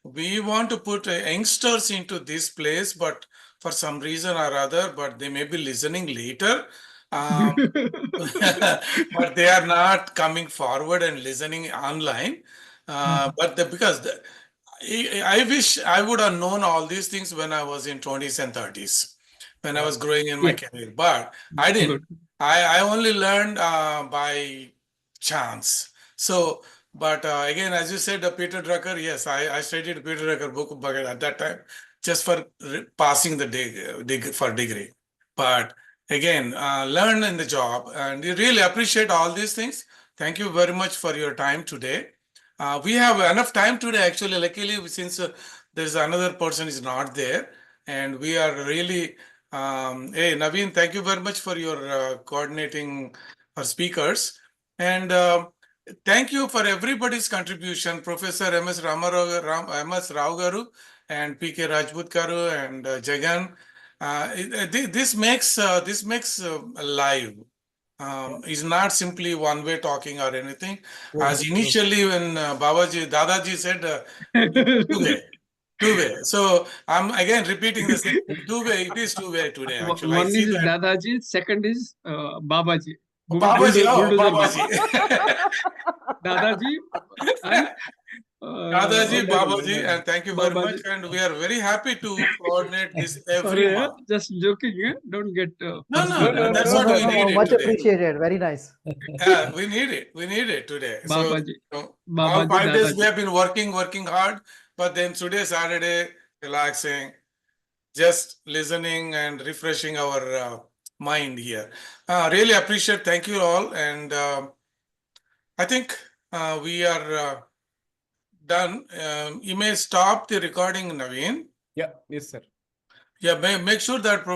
we want to put youngsters into this place, but for some reason or other, but they may be listening later, but they are not coming forward and listening online. Because I wish I would have known all these things when I was in 20s and 30s, when I was growing in my career, but I didn't. I only learned by chance. So, but again, as you said, Peter Drucker, yes, I studied Peter Drucker book at that time just for passing the degree. But again, learn in the job, and you really appreciate all these things. Thank you very much for your time today. We have enough time today, actually, luckily, since there's another person is not there, and we are really, hey, Naveen, thank you very much for your coordinating our speakers. And thank you for everybody's contribution, Professor M.S. M.S. Rao Garu and P.K. Rajput Garu and Jagan. This makes live. Is not simply one way talking or anything. As initially when Dadaji said two way. So I'm again repeating the same two way. It is two way today. Actually, One is Dadaji, second is Babaji. Babaji, Bulldozer Babaji. Dadaji and Dadaji, Babaji, and thank you very much. And we are very happy to coordinate this every month. Just joking, eh? Don't get No, that's what we need. Much today. appreciated. Very nice. Yeah, we need it. We need it today. Babaji. So Babaji, all 5 days Dadaji. we have been working hard, but then today, Saturday, relaxing, just listening and refreshing our mind here. Really appreciate. Thank you all. And I think we are done. You may stop the recording, Naveen. Yeah, yes, sir. Yeah, make sure that